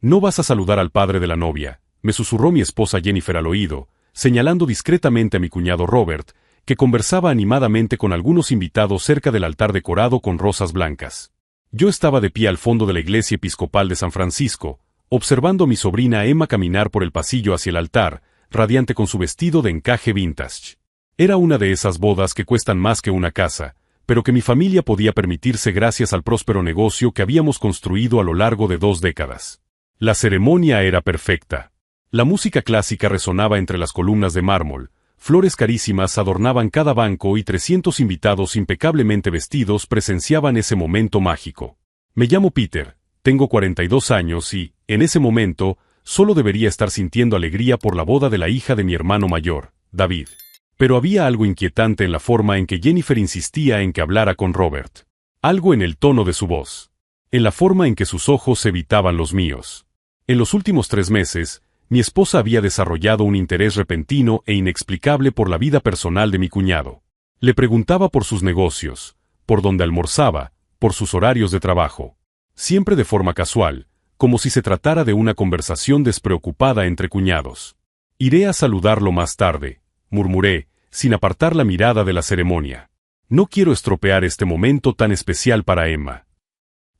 No vas a saludar al padre de la novia, me susurró mi esposa Jennifer al oído, señalando discretamente a mi cuñado Robert, que conversaba animadamente con algunos invitados cerca del altar decorado con rosas blancas. Yo estaba de pie al fondo de la iglesia episcopal de San Francisco, observando a mi sobrina Emma caminar por el pasillo hacia el altar, radiante con su vestido de encaje vintage. Era una de esas bodas que cuestan más que una casa, pero que mi familia podía permitirse gracias al próspero negocio que habíamos construido a lo largo de 2 décadas. La ceremonia era perfecta. La música clásica resonaba entre las columnas de mármol, flores carísimas adornaban cada banco y 300 invitados impecablemente vestidos presenciaban ese momento mágico. Me llamo Peter, tengo 42 años y, en ese momento, solo debería estar sintiendo alegría por la boda de la hija de mi hermano mayor, David. Pero había algo inquietante en la forma en que Jennifer insistía en que hablara con Robert. Algo en el tono de su voz. En la forma en que sus ojos evitaban los míos. En los últimos 3 meses, mi esposa había desarrollado un interés repentino e inexplicable por la vida personal de mi cuñado. Le preguntaba por sus negocios, por dónde almorzaba, por sus horarios de trabajo. Siempre de forma casual, como si se tratara de una conversación despreocupada entre cuñados. Iré a saludarlo más tarde, murmuré, sin apartar la mirada de la ceremonia. No quiero estropear este momento tan especial para Emma.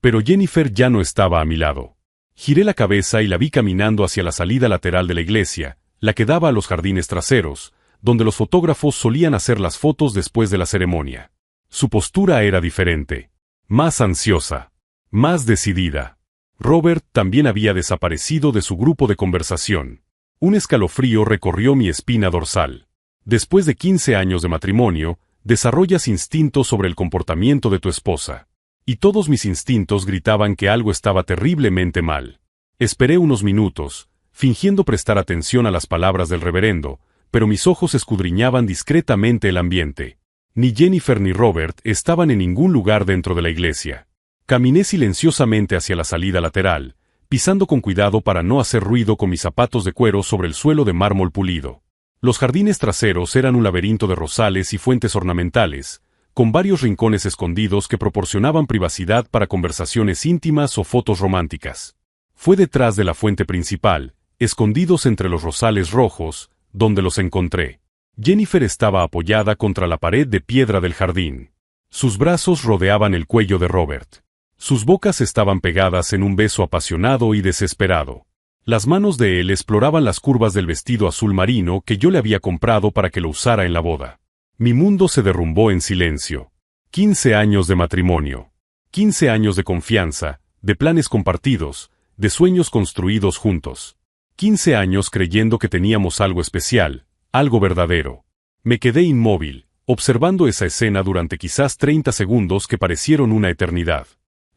Pero Jennifer ya no estaba a mi lado. Giré la cabeza y la vi caminando hacia la salida lateral de la iglesia, la que daba a los jardines traseros, donde los fotógrafos solían hacer las fotos después de la ceremonia. Su postura era diferente. Más ansiosa. Más decidida. Robert también había desaparecido de su grupo de conversación. Un escalofrío recorrió mi espina dorsal. Después de 15 años de matrimonio, desarrollas instintos sobre el comportamiento de tu esposa. Y todos mis instintos gritaban que algo estaba terriblemente mal. Esperé unos minutos, fingiendo prestar atención a las palabras del reverendo, pero mis ojos escudriñaban discretamente el ambiente. Ni Jennifer ni Robert estaban en ningún lugar dentro de la iglesia. Caminé silenciosamente hacia la salida lateral, pisando con cuidado para no hacer ruido con mis zapatos de cuero sobre el suelo de mármol pulido. Los jardines traseros eran un laberinto de rosales y fuentes ornamentales, con varios rincones escondidos que proporcionaban privacidad para conversaciones íntimas o fotos románticas. Fue detrás de la fuente principal, escondidos entre los rosales rojos, donde los encontré. Jennifer estaba apoyada contra la pared de piedra del jardín. Sus brazos rodeaban el cuello de Robert. Sus bocas estaban pegadas en un beso apasionado y desesperado. Las manos de él exploraban las curvas del vestido azul marino que yo le había comprado para que lo usara en la boda. Mi mundo se derrumbó en silencio. 15 años de matrimonio. 15 años de confianza, de planes compartidos, de sueños construidos juntos. 15 años creyendo que teníamos algo especial, algo verdadero. Me quedé inmóvil, observando esa escena durante quizás 30 segundos que parecieron una eternidad.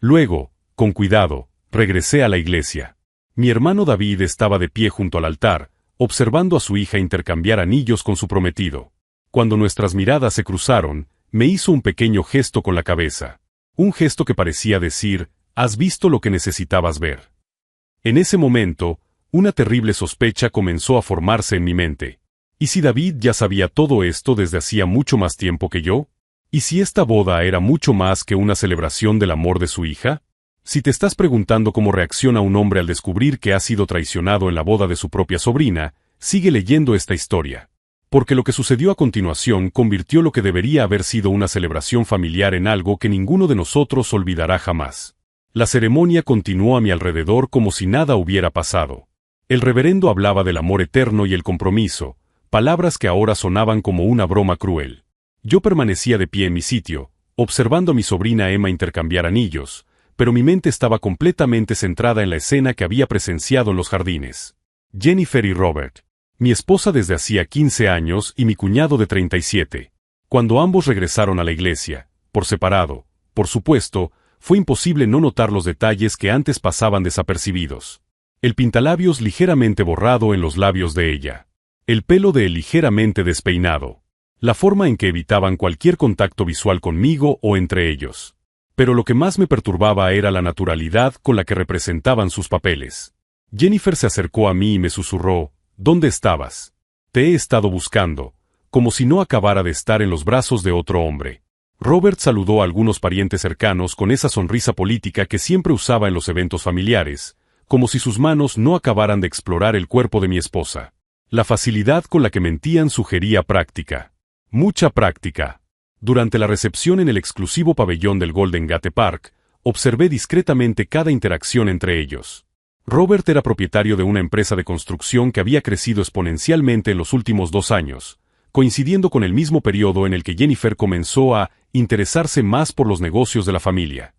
Luego, con cuidado, regresé a la iglesia. Mi hermano David estaba de pie junto al altar, observando a su hija intercambiar anillos con su prometido. Cuando nuestras miradas se cruzaron, me hizo un pequeño gesto con la cabeza. Un gesto que parecía decir, «¿Has visto lo que necesitabas ver?». En ese momento, una terrible sospecha comenzó a formarse en mi mente. ¿Y si David ya sabía todo esto desde hacía mucho más tiempo que yo? ¿Y si esta boda era mucho más que una celebración del amor de su hija? Si te estás preguntando cómo reacciona un hombre al descubrir que ha sido traicionado en la boda de su propia sobrina, sigue leyendo esta historia. Porque lo que sucedió a continuación convirtió lo que debería haber sido una celebración familiar en algo que ninguno de nosotros olvidará jamás. La ceremonia continuó a mi alrededor como si nada hubiera pasado. El reverendo hablaba del amor eterno y el compromiso, palabras que ahora sonaban como una broma cruel. Yo permanecía de pie en mi sitio, observando a mi sobrina Emma intercambiar anillos, pero mi mente estaba completamente centrada en la escena que había presenciado en los jardines. Jennifer y Robert. Mi esposa desde hacía 15 años y mi cuñado de 37. Cuando ambos regresaron a la iglesia, por separado, por supuesto, fue imposible no notar los detalles que antes pasaban desapercibidos. El pintalabios ligeramente borrado en los labios de ella. El pelo de él ligeramente despeinado. La forma en que evitaban cualquier contacto visual conmigo o entre ellos. Pero lo que más me perturbaba era la naturalidad con la que representaban sus papeles. Jennifer se acercó a mí y me susurró, «¿Dónde estabas? Te he estado buscando», como si no acabara de estar en los brazos de otro hombre. Robert saludó a algunos parientes cercanos con esa sonrisa política que siempre usaba en los eventos familiares, como si sus manos no acabaran de explorar el cuerpo de mi esposa. La facilidad con la que mentían sugería práctica. Mucha práctica. Durante la recepción en el exclusivo pabellón del Golden Gate Park, observé discretamente cada interacción entre ellos. Robert era propietario de una empresa de construcción que había crecido exponencialmente en los últimos 2 años, coincidiendo con el mismo periodo en el que Jennifer comenzó a interesarse más por los negocios de la familia.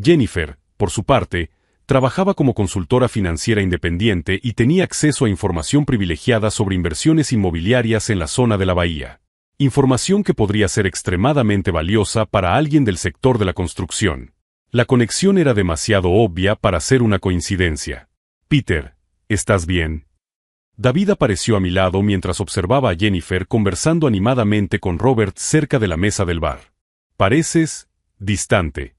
Jennifer, por su parte, trabajaba como consultora financiera independiente y tenía acceso a información privilegiada sobre inversiones inmobiliarias en la zona de la bahía. Información que podría ser extremadamente valiosa para alguien del sector de la construcción. La conexión era demasiado obvia para ser una coincidencia. Peter, ¿estás bien? David apareció a mi lado mientras observaba a Jennifer conversando animadamente con Robert cerca de la mesa del bar. Pareces distante.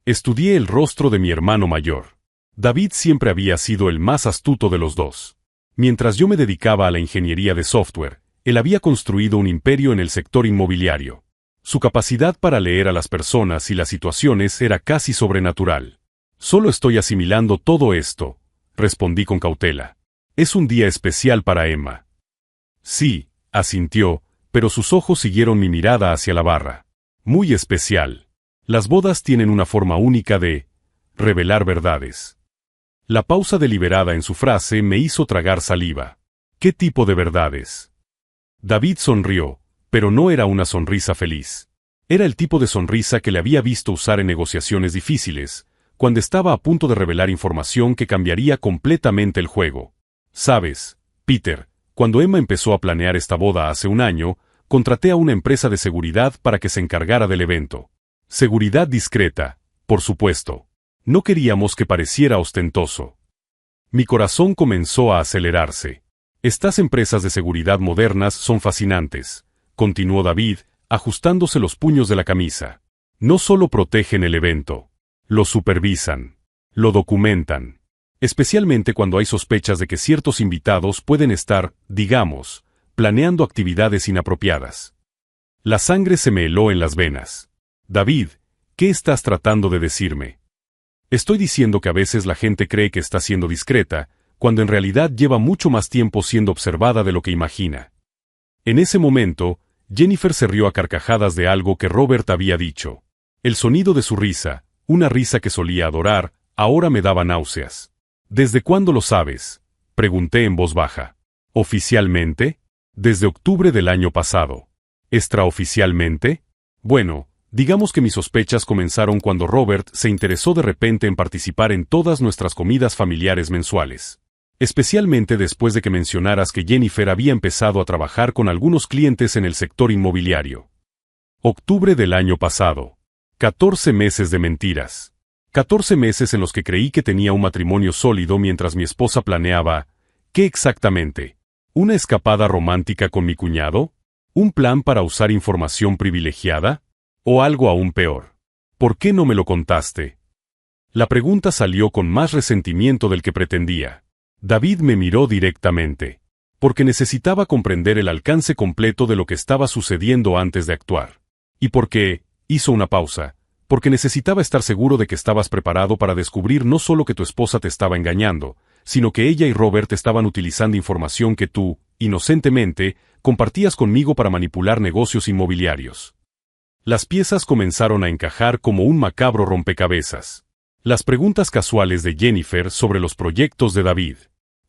Estudié el rostro de mi hermano mayor. David siempre había sido el más astuto de los dos. Mientras yo me dedicaba a la ingeniería de software, él había construido un imperio en el sector inmobiliario. Su capacidad para leer a las personas y las situaciones era casi sobrenatural. Solo estoy asimilando todo esto, respondí con cautela. Es un día especial para Emma. Sí, asintió, pero sus ojos siguieron mi mirada hacia la barra. Muy especial. Las bodas tienen una forma única de revelar verdades. La pausa deliberada en su frase me hizo tragar saliva. ¿Qué tipo de verdades? David sonrió, pero no era una sonrisa feliz. Era el tipo de sonrisa que le había visto usar en negociaciones difíciles, cuando estaba a punto de revelar información que cambiaría completamente el juego. Sabes, Peter, cuando Emma empezó a planear esta boda hace un año, contraté a una empresa de seguridad para que se encargara del evento. Seguridad discreta, por supuesto. No queríamos que pareciera ostentoso. Mi corazón comenzó a acelerarse. Estas empresas de seguridad modernas son fascinantes, continuó David, ajustándose los puños de la camisa. No solo protegen el evento, lo supervisan, lo documentan. Especialmente cuando hay sospechas de que ciertos invitados pueden estar, digamos, planeando actividades inapropiadas. La sangre se me heló en las venas. David, ¿qué estás tratando de decirme? Estoy diciendo que a veces la gente cree que está siendo discreta, cuando en realidad lleva mucho más tiempo siendo observada de lo que imagina. En ese momento, Jennifer se rió a carcajadas de algo que Robert había dicho. El sonido de su risa, una risa que solía adorar, ahora me daba náuseas. ¿Desde cuándo lo sabes?, pregunté en voz baja. ¿Oficialmente? Desde octubre del año pasado. ¿Extraoficialmente? Bueno, digamos que mis sospechas comenzaron cuando Robert se interesó de repente en participar en todas nuestras comidas familiares mensuales. Especialmente después de que mencionaras que Jennifer había empezado a trabajar con algunos clientes en el sector inmobiliario. Octubre del año pasado. 14 meses de mentiras. 14 meses en los que creí que tenía un matrimonio sólido mientras mi esposa planeaba, ¿qué exactamente? ¿Una escapada romántica con mi cuñado? ¿Un plan para usar información privilegiada? ¿O algo aún peor? ¿Por qué no me lo contaste? La pregunta salió con más resentimiento del que pretendía. David me miró directamente, porque necesitaba comprender el alcance completo de lo que estaba sucediendo antes de actuar. Y porque, hizo una pausa, porque necesitaba estar seguro de que estabas preparado para descubrir no solo que tu esposa te estaba engañando, sino que ella y Robert estaban utilizando información que tú, inocentemente, compartías conmigo para manipular negocios inmobiliarios. Las piezas comenzaron a encajar como un macabro rompecabezas. Las preguntas casuales de Jennifer sobre los proyectos de David.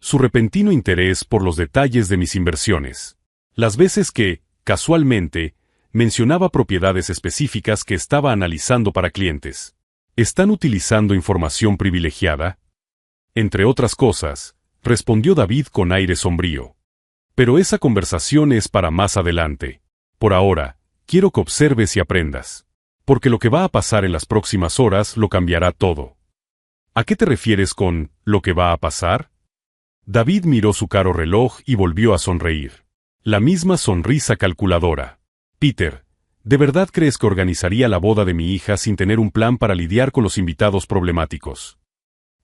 Su repentino interés por los detalles de mis inversiones. Las veces que, casualmente, mencionaba propiedades específicas que estaba analizando para clientes. ¿Están utilizando información privilegiada? Entre otras cosas, respondió David con aire sombrío. Pero esa conversación es para más adelante. Por ahora, quiero que observes y aprendas. Porque lo que va a pasar en las próximas horas lo cambiará todo. ¿A qué te refieres con lo que va a pasar? David miró su caro reloj y volvió a sonreír. La misma sonrisa calculadora. Peter, ¿de verdad crees que organizaría la boda de mi hija sin tener un plan para lidiar con los invitados problemáticos?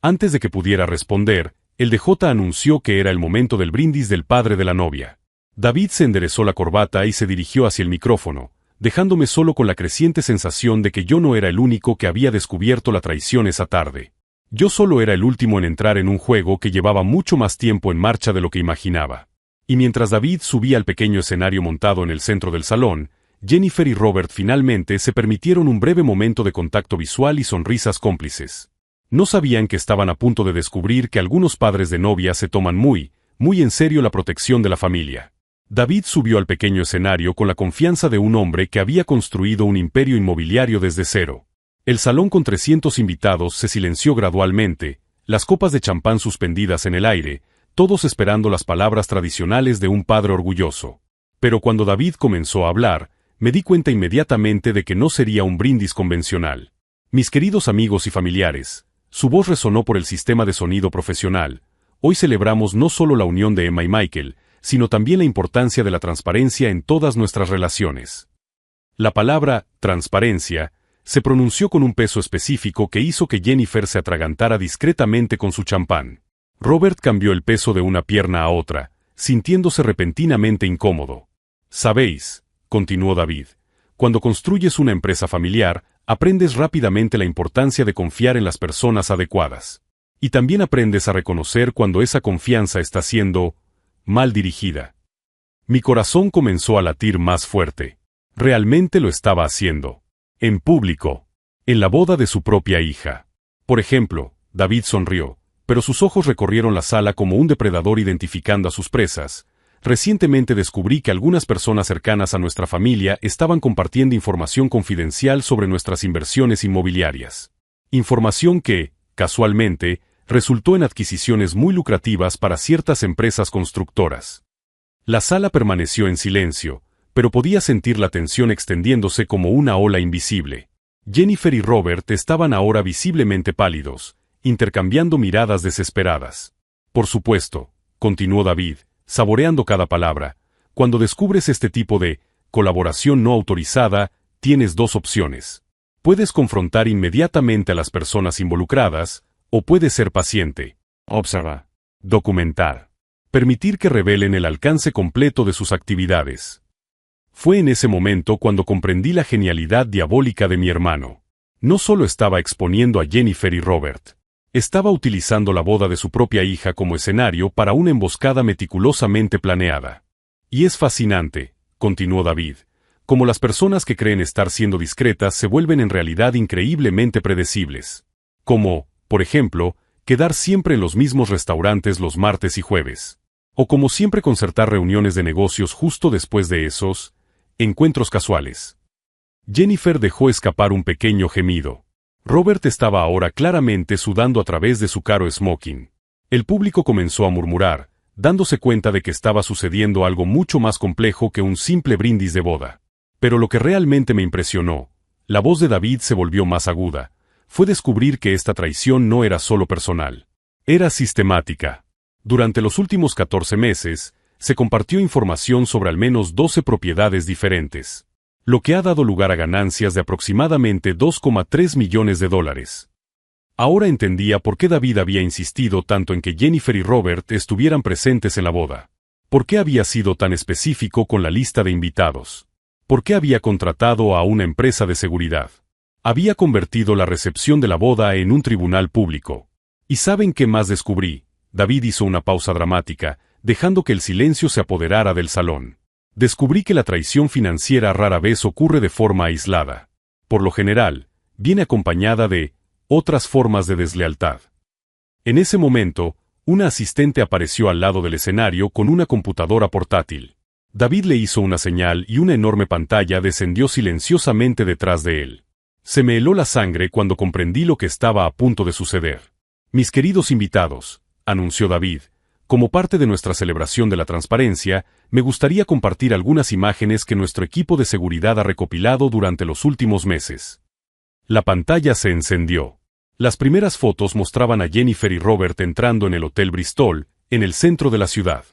Antes de que pudiera responder, el DJ anunció que era el momento del brindis del padre de la novia. David se enderezó la corbata y se dirigió hacia el micrófono, dejándome solo con la creciente sensación de que yo no era el único que había descubierto la traición esa tarde. Yo solo era el último en entrar en un juego que llevaba mucho más tiempo en marcha de lo que imaginaba. Y mientras David subía al pequeño escenario montado en el centro del salón, Jennifer y Robert finalmente se permitieron un breve momento de contacto visual y sonrisas cómplices. No sabían que estaban a punto de descubrir que algunos padres de novia se toman muy en serio la protección de la familia. David subió al pequeño escenario con la confianza de un hombre que había construido un imperio inmobiliario desde cero. El salón con 300 invitados se silenció gradualmente, las copas de champán suspendidas en el aire, todos esperando las palabras tradicionales de un padre orgulloso. Pero cuando David comenzó a hablar, me di cuenta inmediatamente de que no sería un brindis convencional. Mis queridos amigos y familiares, su voz resonó por el sistema de sonido profesional. Hoy celebramos no solo la unión de Emma y Michael, sino también la importancia de la transparencia en todas nuestras relaciones. La palabra transparencia se pronunció con un peso específico que hizo que Jennifer se atragantara discretamente con su champán. Robert cambió el peso de una pierna a otra, sintiéndose repentinamente incómodo. «Sabéis», continuó David, «cuando construyes una empresa familiar, aprendes rápidamente la importancia de confiar en las personas adecuadas. Y también aprendes a reconocer cuando esa confianza está siendo mal dirigida». Mi corazón comenzó a latir más fuerte. Realmente lo estaba haciendo. En público. En la boda de su propia hija. Por ejemplo, David sonrió, pero sus ojos recorrieron la sala como un depredador identificando a sus presas. Recientemente descubrí que algunas personas cercanas a nuestra familia estaban compartiendo información confidencial sobre nuestras inversiones inmobiliarias. Información que, casualmente, resultó en adquisiciones muy lucrativas para ciertas empresas constructoras. La sala permaneció en silencio, pero podía sentir la tensión extendiéndose como una ola invisible. Jennifer y Robert estaban ahora visiblemente pálidos, intercambiando miradas desesperadas. Por supuesto, continuó David, saboreando cada palabra, cuando descubres este tipo de colaboración no autorizada, tienes dos opciones. Puedes confrontar inmediatamente a las personas involucradas, o puedes ser paciente. Observa. Documentar. Permitir que revelen el alcance completo de sus actividades. Fue en ese momento cuando comprendí la genialidad diabólica de mi hermano. No solo estaba exponiendo a Jennifer y Robert. Estaba utilizando la boda de su propia hija como escenario para una emboscada meticulosamente planeada. Y es fascinante, continuó David, como las personas que creen estar siendo discretas se vuelven en realidad increíblemente predecibles. Como, por ejemplo, quedar siempre en los mismos restaurantes los martes y jueves. O como siempre concertar reuniones de negocios justo después de esos encuentros casuales. Jennifer dejó escapar un pequeño gemido. Robert estaba ahora claramente sudando a través de su caro smoking. El público comenzó a murmurar, dándose cuenta de que estaba sucediendo algo mucho más complejo que un simple brindis de boda. Pero lo que realmente me impresionó, la voz de David se volvió más aguda, fue descubrir que esta traición no era solo personal. Era sistemática. Durante los últimos 14 meses, se compartió información sobre al menos 12 propiedades diferentes, lo que ha dado lugar a ganancias de aproximadamente $2,3 millones. Ahora entendía por qué David había insistido tanto en que Jennifer y Robert estuvieran presentes en la boda. ¿Por qué había sido tan específico con la lista de invitados? ¿Por qué había contratado a una empresa de seguridad? Había convertido la recepción de la boda en un tribunal público. ¿Y saben qué más descubrí? David hizo una pausa dramática, dejando que el silencio se apoderara del salón. Descubrí que la traición financiera rara vez ocurre de forma aislada. Por lo general, viene acompañada de otras formas de deslealtad. En ese momento, una asistente apareció al lado del escenario con una computadora portátil. David le hizo una señal y una enorme pantalla descendió silenciosamente detrás de él. Se me heló la sangre cuando comprendí lo que estaba a punto de suceder. Mis queridos invitados, anunció David, como parte de nuestra celebración de la transparencia, me gustaría compartir algunas imágenes que nuestro equipo de seguridad ha recopilado durante los últimos meses. La pantalla se encendió. Las primeras fotos mostraban a Jennifer y Robert entrando en el Hotel Bristol, en el centro de la ciudad.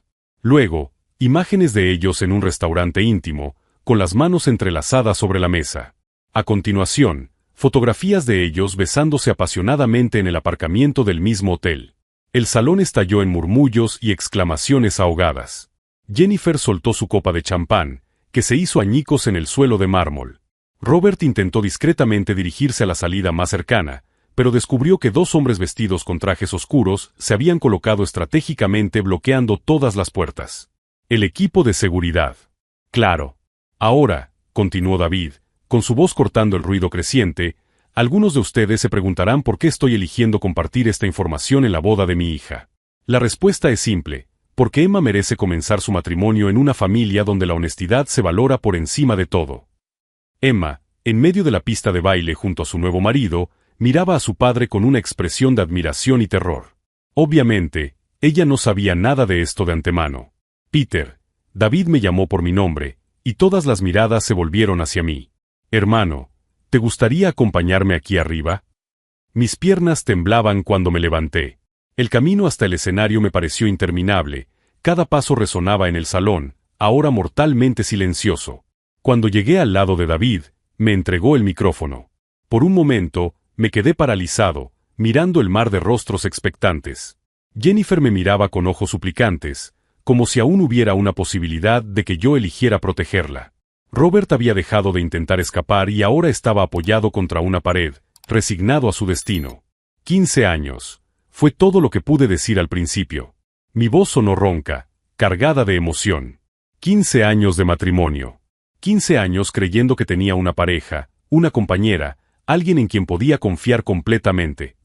Luego, imágenes de ellos en un restaurante íntimo, con las manos entrelazadas sobre la mesa. A continuación, fotografías de ellos besándose apasionadamente en el aparcamiento del mismo hotel. El salón estalló en murmullos y exclamaciones ahogadas. Jennifer soltó su copa de champán, que se hizo añicos en el suelo de mármol. Robert intentó discretamente dirigirse a la salida más cercana, pero descubrió que dos hombres vestidos con trajes oscuros se habían colocado estratégicamente bloqueando todas las puertas. El equipo de seguridad. Claro. Ahora, continuó David, con su voz cortando el ruido creciente, algunos de ustedes se preguntarán por qué estoy eligiendo compartir esta información en la boda de mi hija. La respuesta es simple, porque Emma merece comenzar su matrimonio en una familia donde la honestidad se valora por encima de todo. Emma, en medio de la pista de baile junto a su nuevo marido, miraba a su padre con una expresión de admiración y terror. Obviamente, ella no sabía nada de esto de antemano. Peter, David me llamó por mi nombre, y todas las miradas se volvieron hacia mí. Hermano, ¿te gustaría acompañarme aquí arriba? Mis piernas temblaban cuando me levanté. El camino hasta el escenario me pareció interminable, cada paso resonaba en el salón, ahora mortalmente silencioso. Cuando llegué al lado de David, me entregó el micrófono. Por un momento, me quedé paralizado, mirando el mar de rostros expectantes. Jennifer me miraba con ojos suplicantes, como si aún hubiera una posibilidad de que yo eligiera protegerla. Robert había dejado de intentar escapar y ahora estaba apoyado contra una pared, resignado a su destino. 15 años. Fue todo lo que pude decir al principio. Mi voz sonó ronca, cargada de emoción. 15 años de matrimonio. 15 años creyendo que tenía una pareja, una compañera, alguien en quien podía confiar completamente.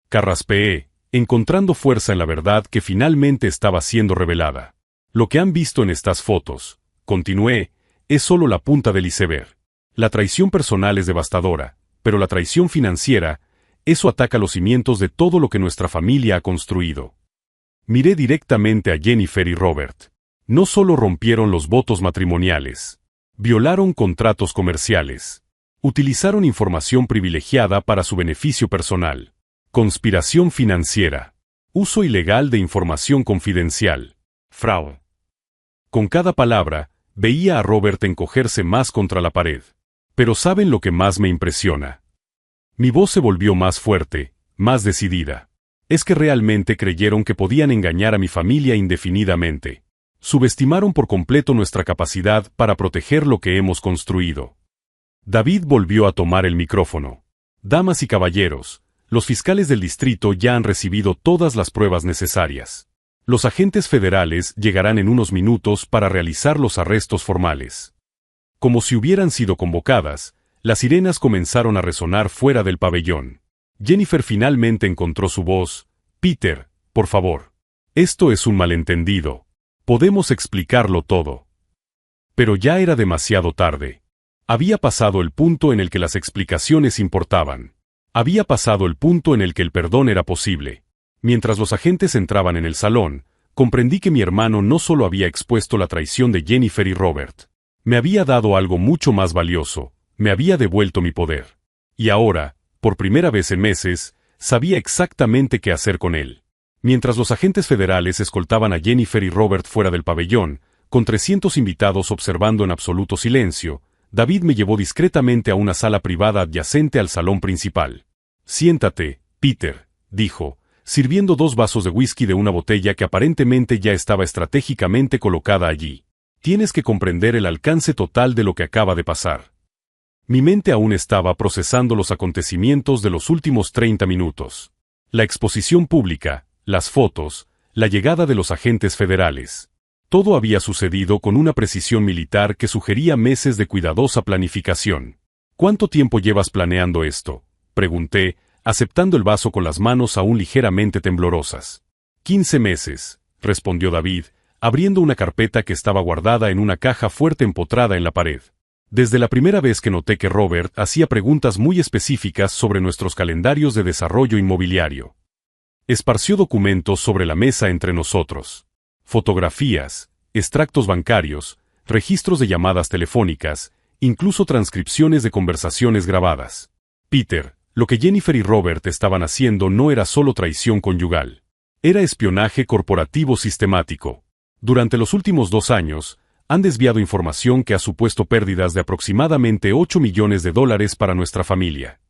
Carraspeé, encontrando fuerza en la verdad que finalmente estaba siendo revelada. Lo que han visto en estas fotos, continué, es solo la punta del iceberg. La traición personal es devastadora, pero la traición financiera, eso ataca los cimientos de todo lo que nuestra familia ha construido. Miré directamente a Jennifer y Robert. No solo rompieron los votos matrimoniales, violaron contratos comerciales, utilizaron información privilegiada para su beneficio personal. Conspiración financiera. Uso ilegal de información confidencial. Fraude. Con cada palabra, veía a Robert encogerse más contra la pared. Pero ¿saben lo que más me impresiona? Mi voz se volvió más fuerte, más decidida. Es que realmente creyeron que podían engañar a mi familia indefinidamente. Subestimaron por completo nuestra capacidad para proteger lo que hemos construido. David volvió a tomar el micrófono. Damas y caballeros, los fiscales del distrito ya han recibido todas las pruebas necesarias. Los agentes federales llegarán en unos minutos para realizar los arrestos formales. Como si hubieran sido convocadas, las sirenas comenzaron a resonar fuera del pabellón. Jennifer finalmente encontró su voz. Peter, por favor. Esto es un malentendido. Podemos explicarlo todo. Pero ya era demasiado tarde. Había pasado el punto en el que las explicaciones importaban. Había pasado el punto en el que el perdón era posible. Mientras los agentes entraban en el salón, comprendí que mi hermano no solo había expuesto la traición de Jennifer y Robert. Me había dado algo mucho más valioso, me había devuelto mi poder. Y ahora, por primera vez en meses, sabía exactamente qué hacer con él. Mientras los agentes federales escoltaban a Jennifer y Robert fuera del pabellón, con 300 invitados observando en absoluto silencio, David me llevó discretamente a una sala privada adyacente al salón principal. Siéntate, Peter, dijo, sirviendo 2 vasos de whisky de una botella que aparentemente ya estaba estratégicamente colocada allí. Tienes que comprender el alcance total de lo que acaba de pasar. Mi mente aún estaba procesando los acontecimientos de los últimos 30 minutos. La exposición pública, las fotos, la llegada de los agentes federales. Todo había sucedido con una precisión militar que sugería meses de cuidadosa planificación. ¿Cuánto tiempo llevas planeando esto?, pregunté, aceptando el vaso con las manos aún ligeramente temblorosas. 15 meses, respondió David, abriendo una carpeta que estaba guardada en una caja fuerte empotrada en la pared. Desde la primera vez que noté que Robert hacía preguntas muy específicas sobre nuestros calendarios de desarrollo inmobiliario. Esparció documentos sobre la mesa entre nosotros. Fotografías, extractos bancarios, registros de llamadas telefónicas, incluso transcripciones de conversaciones grabadas. Peter, lo que Jennifer y Robert estaban haciendo no era solo traición conyugal. Era espionaje corporativo sistemático. Durante los últimos 2 años, han desviado información que ha supuesto pérdidas de aproximadamente $8 millones para nuestra familia.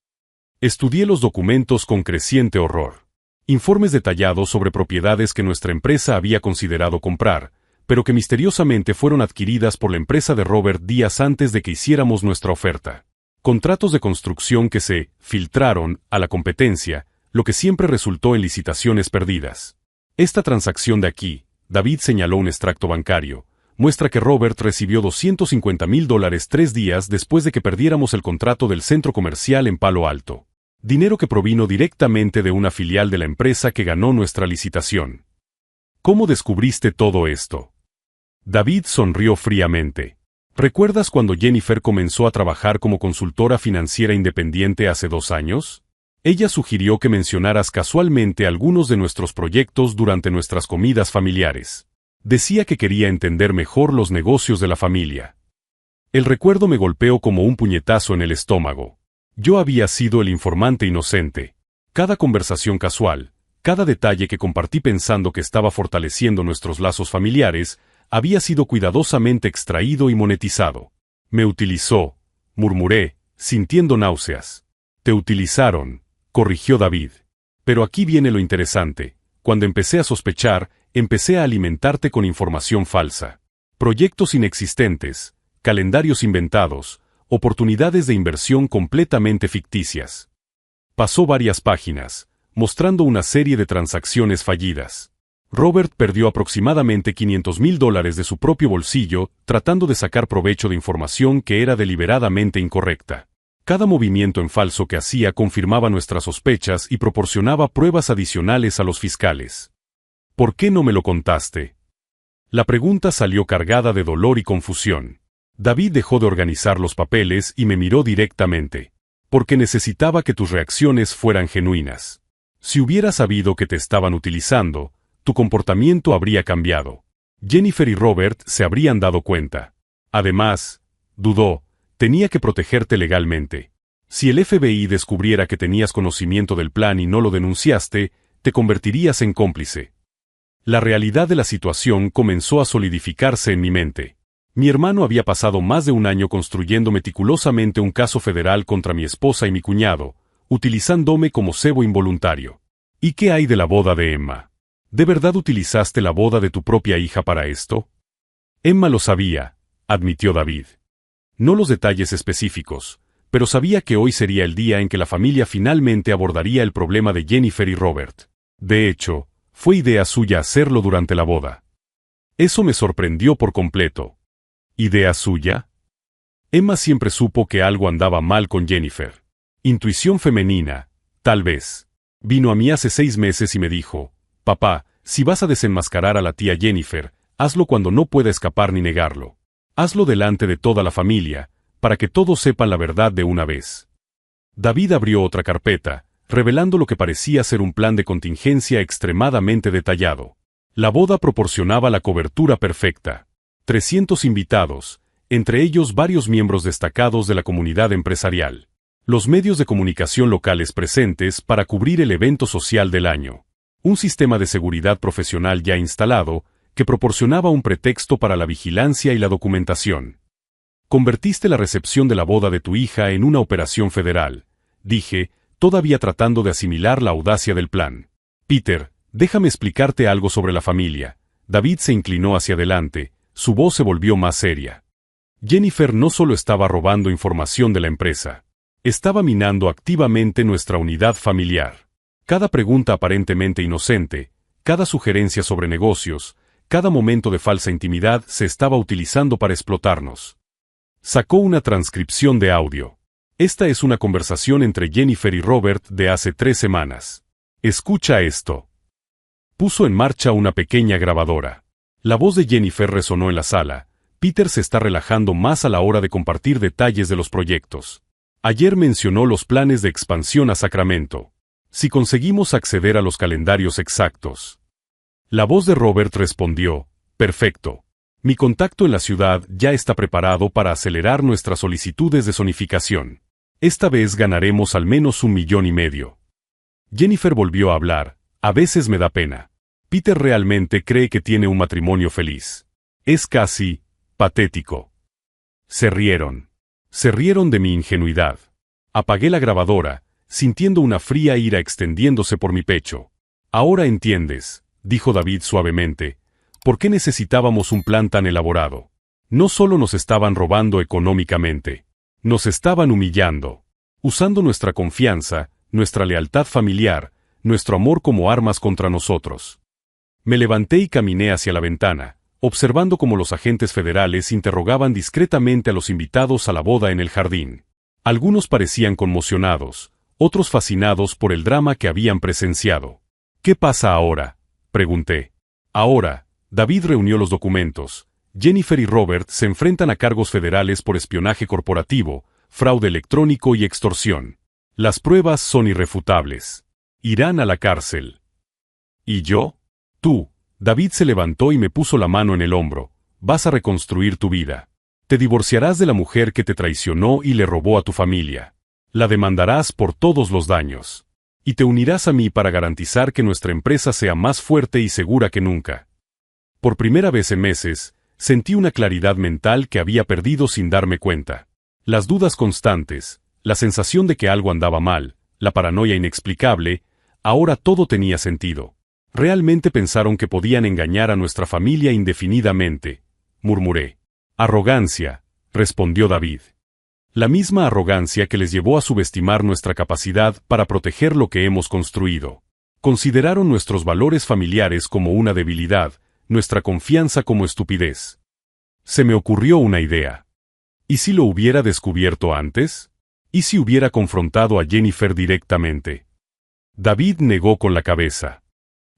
Estudié los documentos con creciente horror. Informes detallados sobre propiedades que nuestra empresa había considerado comprar, pero que misteriosamente fueron adquiridas por la empresa de Robert días antes de que hiciéramos nuestra oferta. Contratos de construcción que se filtraron a la competencia, lo que siempre resultó en licitaciones perdidas. Esta transacción de aquí, David señaló un extracto bancario, muestra que Robert recibió $250,000 3 días después de que perdiéramos el contrato del centro comercial en Palo Alto. Dinero que provino directamente de una filial de la empresa que ganó nuestra licitación. ¿Cómo descubriste todo esto? David sonrió fríamente. ¿Recuerdas cuando Jennifer comenzó a trabajar como consultora financiera independiente hace 2 años? Ella sugirió que mencionaras casualmente algunos de nuestros proyectos durante nuestras comidas familiares. Decía que quería entender mejor los negocios de la familia. El recuerdo me golpeó como un puñetazo en el estómago. Yo había sido el informante inocente. Cada conversación casual, cada detalle que compartí pensando que estaba fortaleciendo nuestros lazos familiares, había sido cuidadosamente extraído y monetizado. Me utilizó, murmuré, sintiendo náuseas. Te utilizaron, corrigió David. Pero aquí viene lo interesante. Cuando empecé a sospechar, empecé a alimentarte con información falsa. Proyectos inexistentes, calendarios inventados, oportunidades de inversión completamente ficticias. Pasó varias páginas, mostrando una serie de transacciones fallidas. Robert perdió aproximadamente $500,000 de su propio bolsillo tratando de sacar provecho de información que era deliberadamente incorrecta. Cada movimiento en falso que hacía confirmaba nuestras sospechas y proporcionaba pruebas adicionales a los fiscales. ¿Por qué no me lo contaste? La pregunta salió cargada de dolor y confusión. David dejó de organizar los papeles y me miró directamente. Porque necesitaba que tus reacciones fueran genuinas. Si hubiera sabido que te estaban utilizando, tu comportamiento habría cambiado. Jennifer y Robert se habrían dado cuenta. Además, dudó, tenía que protegerte legalmente. Si el FBI descubriera que tenías conocimiento del plan y no lo denunciaste, te convertirías en cómplice. La realidad de la situación comenzó a solidificarse en mi mente. Mi hermano había pasado más de 1 año construyendo meticulosamente un caso federal contra mi esposa y mi cuñado, utilizándome como cebo involuntario. ¿Y qué hay de la boda de Emma? ¿De verdad utilizaste la boda de tu propia hija para esto? Emma lo sabía, admitió David. No los detalles específicos, pero sabía que hoy sería el día en que la familia finalmente abordaría el problema de Jennifer y Robert. De hecho, fue idea suya hacerlo durante la boda. Eso me sorprendió por completo. ¿Idea suya? Emma siempre supo que algo andaba mal con Jennifer. Intuición femenina, tal vez. Vino a mí hace 6 meses y me dijo, papá, si vas a desenmascarar a la tía Jennifer, hazlo cuando no pueda escapar ni negarlo. Hazlo delante de toda la familia, para que todos sepan la verdad de una vez. David abrió otra carpeta, revelando lo que parecía ser un plan de contingencia extremadamente detallado. La boda proporcionaba la cobertura perfecta. 300 invitados, entre ellos varios miembros destacados de la comunidad empresarial. Los medios de comunicación locales presentes para cubrir el evento social del año. Un sistema de seguridad profesional ya instalado, que proporcionaba un pretexto para la vigilancia y la documentación. Convertiste la recepción de la boda de tu hija en una operación federal, dije, todavía tratando de asimilar la audacia del plan. Peter, déjame explicarte algo sobre la familia. David se inclinó hacia adelante, su voz se volvió más seria. Jennifer no solo estaba robando información de la empresa, estaba minando activamente nuestra unidad familiar. Cada pregunta aparentemente inocente, cada sugerencia sobre negocios, cada momento de falsa intimidad se estaba utilizando para explotarnos. Sacó una transcripción de audio. Esta es una conversación entre Jennifer y Robert de hace 3 semanas. Escucha esto. Puso en marcha una pequeña grabadora. La voz de Jennifer resonó en la sala. Peter se está relajando más a la hora de compartir detalles de los proyectos. Ayer mencionó los planes de expansión a Sacramento. Si conseguimos acceder a los calendarios exactos. La voz de Robert respondió, perfecto. Mi contacto en la ciudad ya está preparado para acelerar nuestras solicitudes de zonificación. Esta vez ganaremos al menos $1,5 millones. Jennifer volvió a hablar, a veces me da pena. Peter realmente cree que tiene un matrimonio feliz. Es casi patético. Se rieron. Se rieron de mi ingenuidad. Apagué la grabadora, sintiendo una fría ira extendiéndose por mi pecho. Ahora entiendes, dijo David suavemente, por qué necesitábamos un plan tan elaborado. No solo nos estaban robando económicamente. Nos estaban humillando, usando nuestra confianza, nuestra lealtad familiar, nuestro amor como armas contra nosotros. Me levanté y caminé hacia la ventana, observando cómo los agentes federales interrogaban discretamente a los invitados a la boda en el jardín. Algunos parecían conmocionados, otros fascinados por el drama que habían presenciado. ¿Qué pasa ahora?, pregunté. Ahora, David reunió los documentos. Jennifer y Robert se enfrentan a cargos federales por espionaje corporativo, fraude electrónico y extorsión. Las pruebas son irrefutables. Irán a la cárcel. ¿Y yo? Tú. David se levantó y me puso la mano en el hombro. Vas a reconstruir tu vida. Te divorciarás de la mujer que te traicionó y le robó a tu familia. La demandarás por todos los daños. Y te unirás a mí para garantizar que nuestra empresa sea más fuerte y segura que nunca. Por primera vez en meses, sentí una claridad mental que había perdido sin darme cuenta. Las dudas constantes, la sensación de que algo andaba mal, la paranoia inexplicable, ahora todo tenía sentido. Realmente pensaron que podían engañar a nuestra familia indefinidamente, murmuré. Arrogancia, respondió David. La misma arrogancia que les llevó a subestimar nuestra capacidad para proteger lo que hemos construido. Consideraron nuestros valores familiares como una debilidad, nuestra confianza como estupidez. Se me ocurrió una idea. ¿Y si lo hubiera descubierto antes? ¿Y si hubiera confrontado a Jennifer directamente? David negó con la cabeza.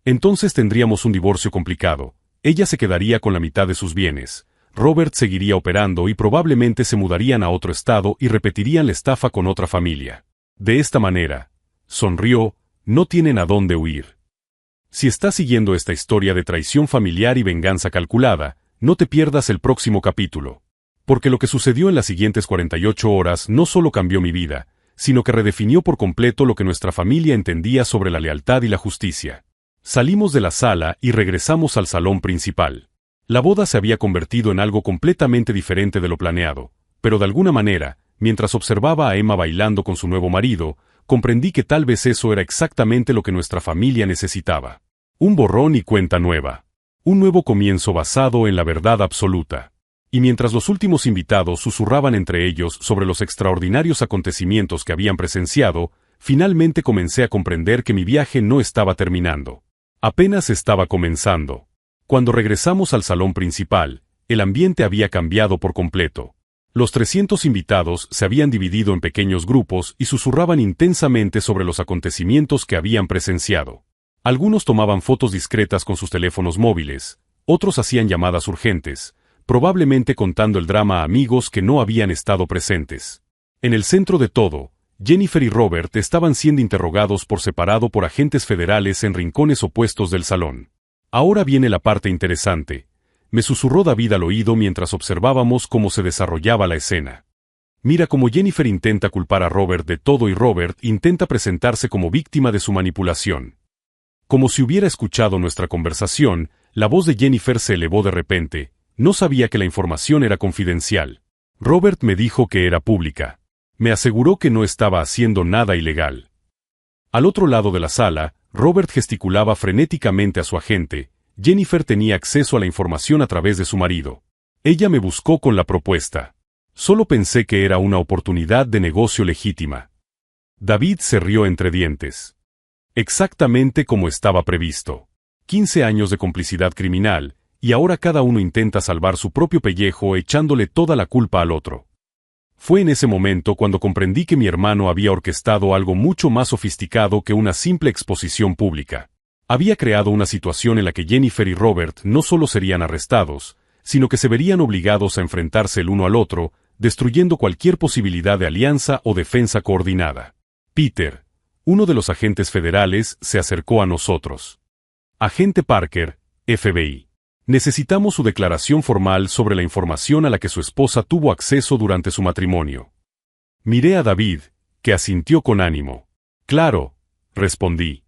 Entonces tendríamos un divorcio complicado. Ella se quedaría con la mitad de sus bienes. Robert seguiría operando y probablemente se mudarían a otro estado y repetirían la estafa con otra familia. De esta manera, sonrió, no tienen a dónde huir. Si estás siguiendo esta historia de traición familiar y venganza calculada, no te pierdas el próximo capítulo. Porque lo que sucedió en las siguientes 48 horas no solo cambió mi vida, sino que redefinió por completo lo que nuestra familia entendía sobre la lealtad y la justicia. Salimos de la sala y regresamos al salón principal. La boda se había convertido en algo completamente diferente de lo planeado, pero de alguna manera, mientras observaba a Emma bailando con su nuevo marido, comprendí que tal vez eso era exactamente lo que nuestra familia necesitaba. Un borrón y cuenta nueva. Un nuevo comienzo basado en la verdad absoluta. Y mientras los últimos invitados susurraban entre ellos sobre los extraordinarios acontecimientos que habían presenciado, finalmente comencé a comprender que mi viaje no estaba terminando. Apenas estaba comenzando. Cuando regresamos al salón principal, el ambiente había cambiado por completo. Los 300 invitados se habían dividido en pequeños grupos y susurraban intensamente sobre los acontecimientos que habían presenciado. Algunos tomaban fotos discretas con sus teléfonos móviles, otros hacían llamadas urgentes, probablemente contando el drama a amigos que no habían estado presentes. En el centro de todo, Jennifer y Robert estaban siendo interrogados por separado por agentes federales en rincones opuestos del salón. Ahora viene la parte interesante, me susurró David al oído mientras observábamos cómo se desarrollaba la escena. Mira cómo Jennifer intenta culpar a Robert de todo y Robert intenta presentarse como víctima de su manipulación. Como si hubiera escuchado nuestra conversación, la voz de Jennifer se elevó de repente. No sabía que la información era confidencial. Robert me dijo que era pública. Me aseguró que no estaba haciendo nada ilegal. Al otro lado de la sala, Robert gesticulaba frenéticamente a su agente. Jennifer tenía acceso a la información a través de su marido. Ella me buscó con la propuesta. Solo pensé que era una oportunidad de negocio legítima. David se rió entre dientes. Exactamente como estaba previsto. 15 años de complicidad criminal, y ahora cada uno intenta salvar su propio pellejo echándole toda la culpa al otro. Fue en ese momento cuando comprendí que mi hermano había orquestado algo mucho más sofisticado que una simple exposición pública. Había creado una situación en la que Jennifer y Robert no solo serían arrestados, sino que se verían obligados a enfrentarse el uno al otro, destruyendo cualquier posibilidad de alianza o defensa coordinada. Peter, uno de los agentes federales, se acercó a nosotros. Agente Parker, FBI. Necesitamos su declaración formal sobre la información a la que su esposa tuvo acceso durante su matrimonio. Miré a David, que asintió con ánimo. Claro, respondí.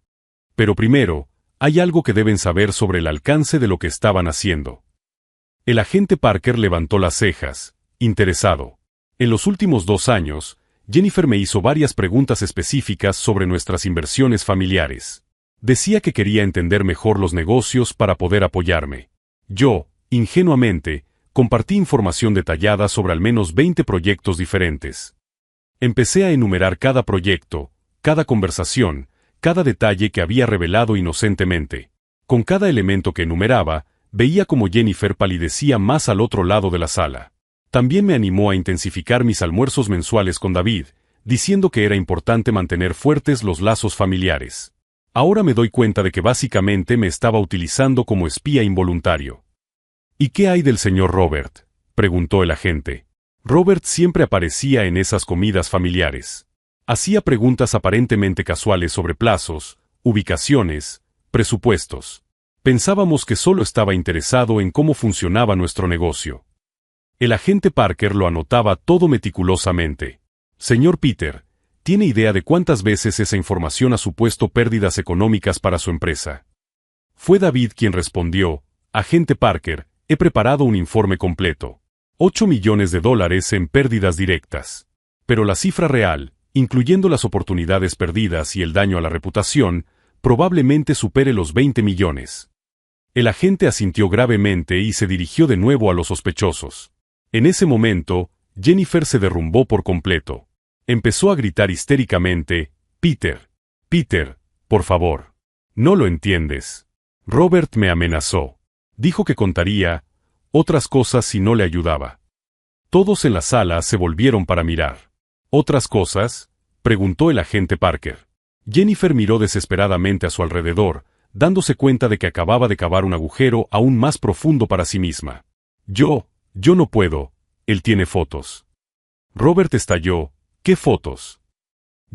Pero primero, hay algo que deben saber sobre el alcance de lo que estaban haciendo. El agente Parker levantó las cejas, interesado. En los últimos 2 años, Jennifer me hizo varias preguntas específicas sobre nuestras inversiones familiares. Decía que quería entender mejor los negocios para poder apoyarme. Yo, ingenuamente, compartí información detallada sobre al menos 20 proyectos diferentes. Empecé a enumerar cada proyecto, cada conversación, cada detalle que había revelado inocentemente. Con cada elemento que enumeraba, veía cómo Jennifer palidecía más al otro lado de la sala. También me animó a intensificar mis almuerzos mensuales con David, diciendo que era importante mantener fuertes los lazos familiares. Ahora me doy cuenta de que básicamente me estaba utilizando como espía involuntario. ¿Y qué hay del señor Robert?, preguntó el agente. Robert siempre aparecía en esas comidas familiares. Hacía preguntas aparentemente casuales sobre plazos, ubicaciones, presupuestos. Pensábamos que solo estaba interesado en cómo funcionaba nuestro negocio. El agente Parker lo anotaba todo meticulosamente. Señor Peter, ¿tiene idea de cuántas veces esa información ha supuesto pérdidas económicas para su empresa? Fue David quien respondió: agente Parker, he preparado un informe completo. $8 millones en pérdidas directas. Pero la cifra real, incluyendo las oportunidades perdidas y el daño a la reputación, probablemente supere los 20 millones. El agente asintió gravemente y se dirigió de nuevo a los sospechosos. En ese momento, Jennifer se derrumbó por completo. Empezó a gritar histéricamente: Peter, Peter, por favor. No lo entiendes. Robert me amenazó. Dijo que contaría otras cosas si no le ayudaba. Todos en la sala se volvieron para mirar. ¿Otras cosas?, preguntó el agente Parker. Jennifer miró desesperadamente a su alrededor, dándose cuenta de que acababa de cavar un agujero aún más profundo para sí misma. Yo no puedo. Él tiene fotos. Robert estalló. ¿Qué fotos?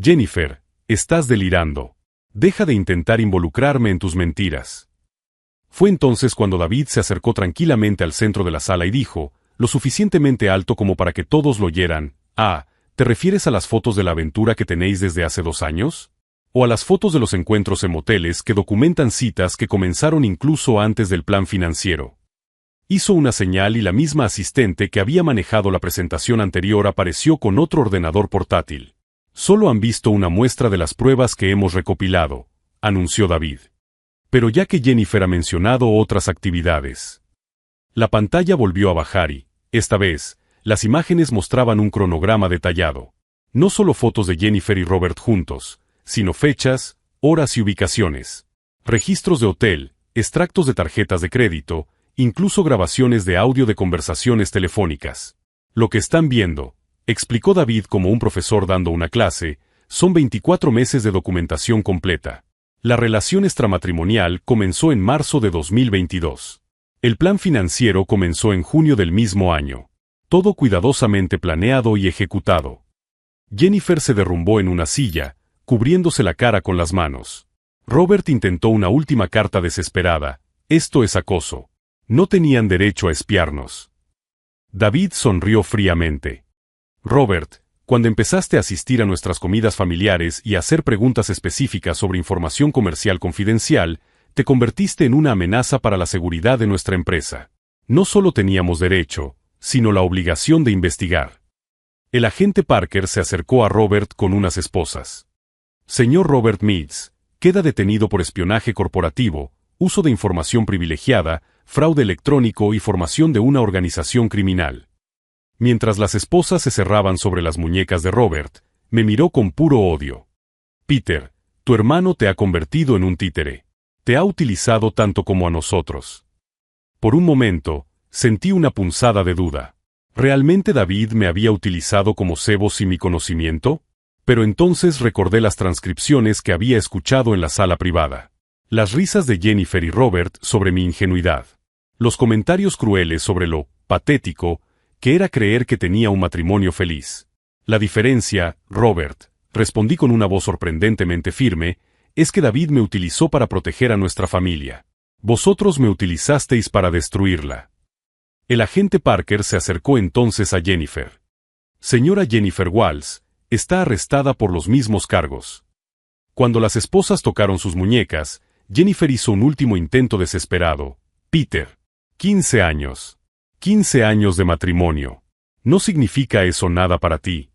Jennifer, estás delirando. Deja de intentar involucrarme en tus mentiras. Fue entonces cuando David se acercó tranquilamente al centro de la sala y dijo, lo suficientemente alto como para que todos lo oyeran: ¿te refieres a las fotos de la aventura que tenéis desde hace 2 años? ¿O a las fotos de los encuentros en moteles que documentan citas que comenzaron incluso antes del plan financiero? Hizo una señal y la misma asistente que había manejado la presentación anterior apareció con otro ordenador portátil. Solo han visto una muestra de las pruebas que hemos recopilado, anunció David. Pero ya que Jennifer ha mencionado otras actividades. La pantalla volvió a bajar y, esta vez, las imágenes mostraban un cronograma detallado. No solo fotos de Jennifer y Robert juntos, sino fechas, horas y ubicaciones. Registros de hotel, extractos de tarjetas de crédito, incluso grabaciones de audio de conversaciones telefónicas. Lo que están viendo, explicó David como un profesor dando una clase, son 24 meses de documentación completa. La relación extramatrimonial comenzó en marzo de 2022. El plan financiero comenzó en junio del mismo año. Todo cuidadosamente planeado y ejecutado. Jennifer se derrumbó en una silla, cubriéndose la cara con las manos. Robert intentó una última carta desesperada: esto es acoso. No tenían derecho a espiarnos. David sonrió fríamente. Robert, cuando empezaste a asistir a nuestras comidas familiares y a hacer preguntas específicas sobre información comercial confidencial, te convertiste en una amenaza para la seguridad de nuestra empresa. No solo teníamos derecho, sino la obligación de investigar. El agente Parker se acercó a Robert con unas esposas. Señor Robert Meads, queda detenido por espionaje corporativo, uso de información privilegiada, fraude electrónico y formación de una organización criminal. Mientras las esposas se cerraban sobre las muñecas de Robert, me miró con puro odio. Peter, tu hermano te ha convertido en un títere. Te ha utilizado tanto como a nosotros. Por un momento, sentí una punzada de duda. ¿Realmente David me había utilizado como cebo sin mi conocimiento? Pero entonces recordé las transcripciones que había escuchado en la sala privada. Las risas de Jennifer y Robert sobre mi ingenuidad. Los comentarios crueles sobre lo patético que era creer que tenía un matrimonio feliz. La diferencia, Robert, respondí con una voz sorprendentemente firme, es que David me utilizó para proteger a nuestra familia. Vosotros me utilizasteis para destruirla. El agente Parker se acercó entonces a Jennifer. Señora Jennifer Walls, está arrestada por los mismos cargos. Cuando las esposas tocaron sus muñecas, Jennifer hizo un último intento desesperado. Peter, 15 años. 15 años de matrimonio. ¿No significa eso nada para ti?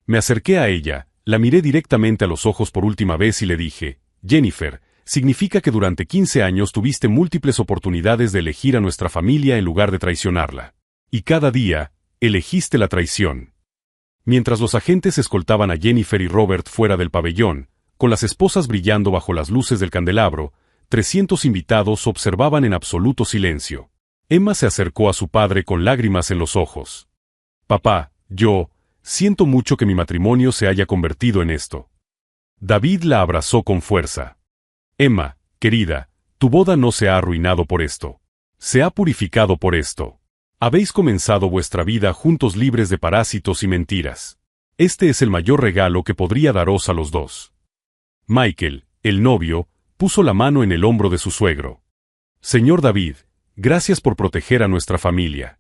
Me acerqué a ella, la miré directamente a los ojos por última vez y le dije: Jennifer, significa que durante 15 años tuviste múltiples oportunidades de elegir a nuestra familia en lugar de traicionarla. Y cada día, elegiste la traición. Mientras los agentes escoltaban a Jennifer y Robert fuera del pabellón, con las esposas brillando bajo las luces del candelabro, 300 invitados observaban en absoluto silencio. Emma se acercó a su padre con lágrimas en los ojos. «Papá, yo siento mucho que mi matrimonio se haya convertido en esto». David la abrazó con fuerza. «Emma, querida, tu boda no se ha arruinado por esto. Se ha purificado por esto. Habéis comenzado vuestra vida juntos libres de parásitos y mentiras. Este es el mayor regalo que podría daros a los dos». Michael, el novio, puso la mano en el hombro de su suegro. «Señor David, gracias por proteger a nuestra familia».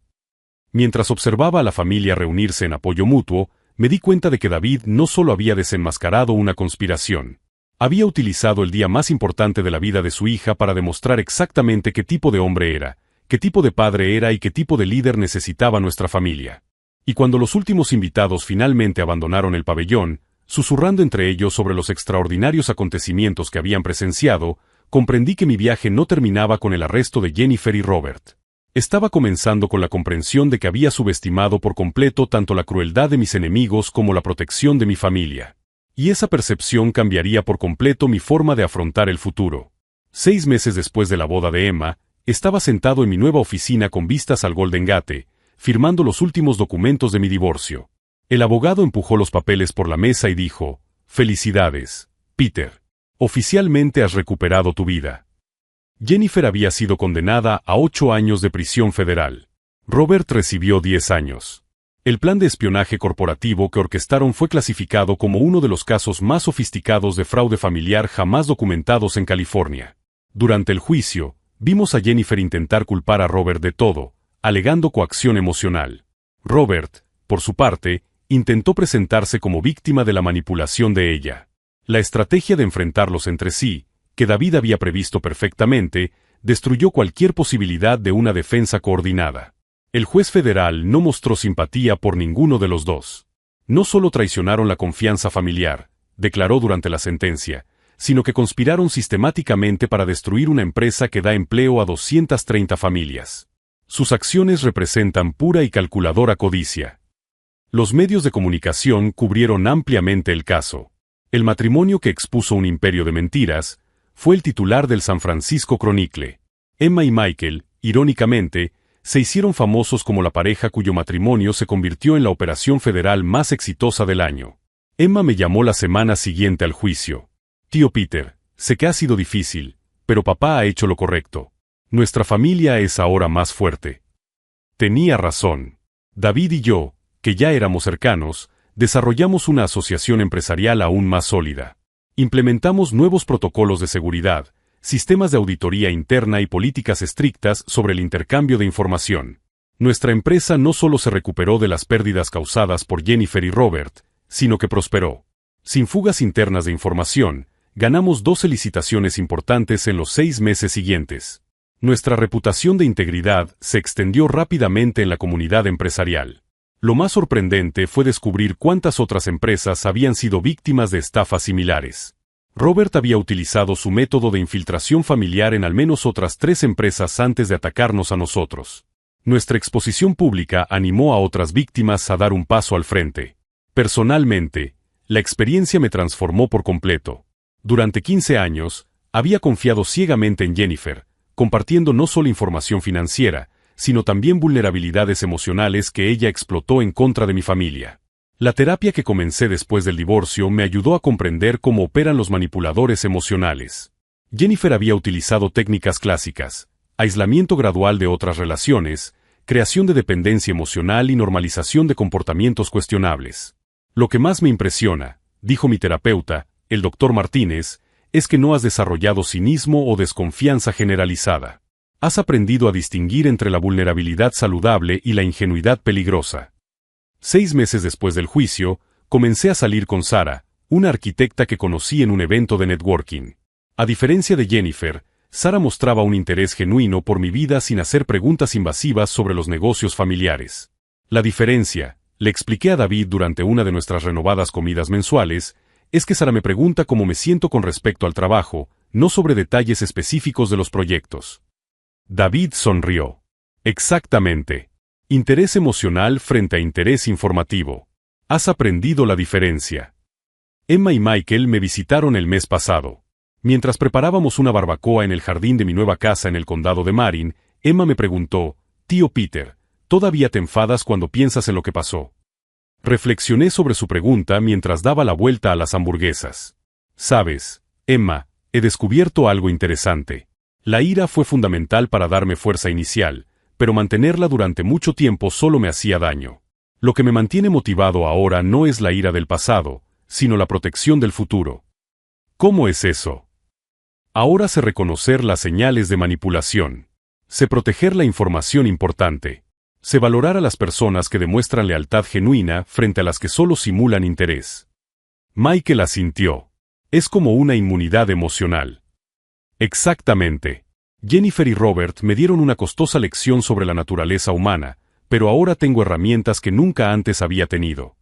Mientras observaba a la familia reunirse en apoyo mutuo, me di cuenta de que David no solo había desenmascarado una conspiración. Había utilizado el día más importante de la vida de su hija para demostrar exactamente qué tipo de hombre era, qué tipo de padre era y qué tipo de líder necesitaba nuestra familia. Y cuando los últimos invitados finalmente abandonaron el pabellón, susurrando entre ellos sobre los extraordinarios acontecimientos que habían presenciado, comprendí que mi viaje no terminaba con el arresto de Jennifer y Robert. Estaba comenzando con la comprensión de que había subestimado por completo tanto la crueldad de mis enemigos como la protección de mi familia. Y esa percepción cambiaría por completo mi forma de afrontar el futuro. 6 meses después de la boda de Emma, estaba sentado en mi nueva oficina con vistas al Golden Gate, firmando los últimos documentos de mi divorcio. El abogado empujó los papeles por la mesa y dijo: «Felicidades, Peter. Oficialmente has recuperado tu vida». Jennifer había sido condenada a 8 años de prisión federal. Robert recibió 10 años. El plan de espionaje corporativo que orquestaron fue clasificado como uno de los casos más sofisticados de fraude familiar jamás documentados en California. Durante el juicio, vimos a Jennifer intentar culpar a Robert de todo, alegando coacción emocional. Robert, por su parte, intentó presentarse como víctima de la manipulación de ella. La estrategia de enfrentarlos entre sí, que David había previsto perfectamente, destruyó cualquier posibilidad de una defensa coordinada. El juez federal no mostró simpatía por ninguno de los dos. No solo traicionaron la confianza familiar, declaró durante la sentencia, sino que conspiraron sistemáticamente para destruir una empresa que da empleo a 230 familias. Sus acciones representan pura y calculadora codicia. Los medios de comunicación cubrieron ampliamente el caso. El matrimonio que expuso un imperio de mentiras fue el titular del San Francisco Chronicle. Emma y Michael, irónicamente, se hicieron famosos como la pareja cuyo matrimonio se convirtió en la operación federal más exitosa del año. Emma me llamó la semana siguiente al juicio. «Tío Peter, sé que ha sido difícil, pero papá ha hecho lo correcto. Nuestra familia es ahora más fuerte». Tenía razón. David y yo, que ya éramos cercanos, desarrollamos una asociación empresarial aún más sólida. Implementamos nuevos protocolos de seguridad, sistemas de auditoría interna y políticas estrictas sobre el intercambio de información. Nuestra empresa no solo se recuperó de las pérdidas causadas por Jennifer y Robert, sino que prosperó. Sin fugas internas de información, ganamos 12 licitaciones importantes en los 6 meses siguientes. Nuestra reputación de integridad se extendió rápidamente en la comunidad empresarial. Lo más sorprendente fue descubrir cuántas otras empresas habían sido víctimas de estafas similares. Robert había utilizado su método de infiltración familiar en al menos otras 3 empresas antes de atacarnos a nosotros. Nuestra exposición pública animó a otras víctimas a dar un paso al frente. Personalmente, la experiencia me transformó por completo. Durante 15 años, había confiado ciegamente en Jennifer, compartiendo no solo información financiera, sino también vulnerabilidades emocionales que ella explotó en contra de mi familia. La terapia que comencé después del divorcio me ayudó a comprender cómo operan los manipuladores emocionales. Jennifer había utilizado técnicas clásicas, aislamiento gradual de otras relaciones, creación de dependencia emocional y normalización de comportamientos cuestionables. Lo que más me impresiona, dijo mi terapeuta, el Dr. Martínez, es que no has desarrollado cinismo o desconfianza generalizada. Has aprendido a distinguir entre la vulnerabilidad saludable y la ingenuidad peligrosa. 6 meses después del juicio, comencé a salir con Sara, una arquitecta que conocí en un evento de networking. A diferencia de Jennifer, Sara mostraba un interés genuino por mi vida sin hacer preguntas invasivas sobre los negocios familiares. La diferencia, le expliqué a David durante una de nuestras renovadas comidas mensuales, es que Sara me pregunta cómo me siento con respecto al trabajo, no sobre detalles específicos de los proyectos. David sonrió. Exactamente. Interés emocional frente a interés informativo. Has aprendido la diferencia. Emma y Michael me visitaron el mes pasado. Mientras preparábamos una barbacoa en el jardín de mi nueva casa en el condado de Marin, Emma me preguntó, «Tío Peter, ¿todavía te enfadas cuando piensas en lo que pasó?» Reflexioné sobre su pregunta mientras daba la vuelta a las hamburguesas. «Sabes, Emma, he descubierto algo interesante. La ira fue fundamental para darme fuerza inicial, pero mantenerla durante mucho tiempo solo me hacía daño. Lo que me mantiene motivado ahora no es la ira del pasado, sino la protección del futuro». ¿Cómo es eso? Ahora sé reconocer las señales de manipulación. Sé proteger la información importante. Sé valorar a las personas que demuestran lealtad genuina frente a las que solo simulan interés. Michael asintió. Es como una inmunidad emocional. Exactamente. Jennifer y Robert me dieron una costosa lección sobre la naturaleza humana, pero ahora tengo herramientas que nunca antes había tenido.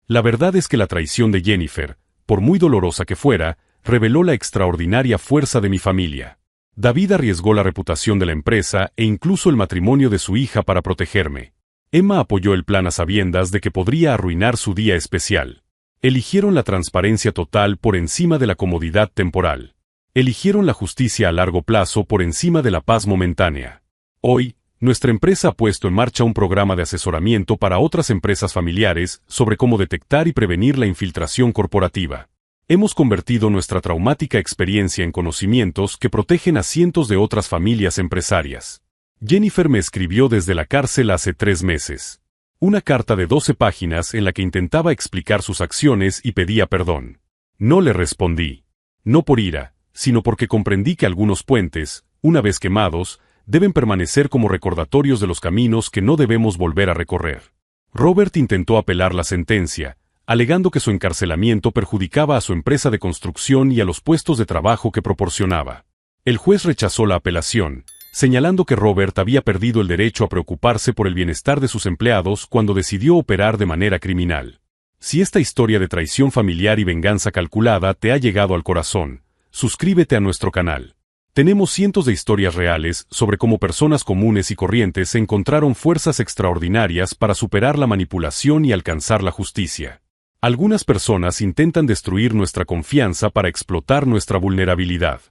La verdad es que la traición de Jennifer, por muy dolorosa que fuera, reveló la extraordinaria fuerza de mi familia. David arriesgó la reputación de la empresa e incluso el matrimonio de su hija para protegerme. Emma apoyó el plan a sabiendas de que podría arruinar su día especial. Eligieron la transparencia total por encima de la comodidad temporal. Eligieron la justicia a largo plazo por encima de la paz momentánea. Hoy, nuestra empresa ha puesto en marcha un programa de asesoramiento para otras empresas familiares sobre cómo detectar y prevenir la infiltración corporativa. Hemos convertido nuestra traumática experiencia en conocimientos que protegen a cientos de otras familias empresarias. Jennifer me escribió desde la cárcel hace 3 meses. Una carta de 12 páginas en la que intentaba explicar sus acciones y pedía perdón. No le respondí. No por ira, sino porque comprendí que algunos puentes, una vez quemados, deben permanecer como recordatorios de los caminos que no debemos volver a recorrer. Robert intentó apelar la sentencia, alegando que su encarcelamiento perjudicaba a su empresa de construcción y a los puestos de trabajo que proporcionaba. El juez rechazó la apelación, señalando que Robert había perdido el derecho a preocuparse por el bienestar de sus empleados cuando decidió operar de manera criminal. Si esta historia de traición familiar y venganza calculada te ha llegado al corazón, suscríbete a nuestro canal. Tenemos cientos de historias reales sobre cómo personas comunes y corrientes encontraron fuerzas extraordinarias para superar la manipulación y alcanzar la justicia. Algunas personas intentan destruir nuestra confianza para explotar nuestra vulnerabilidad.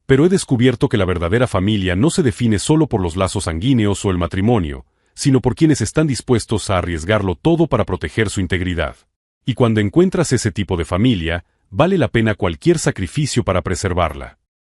Pero he descubierto que la verdadera familia no se define solo por los lazos sanguíneos o el matrimonio, sino por quienes están dispuestos a arriesgarlo todo para proteger su integridad. Y cuando encuentras ese tipo de familia, vale la pena cualquier sacrificio para preservarla.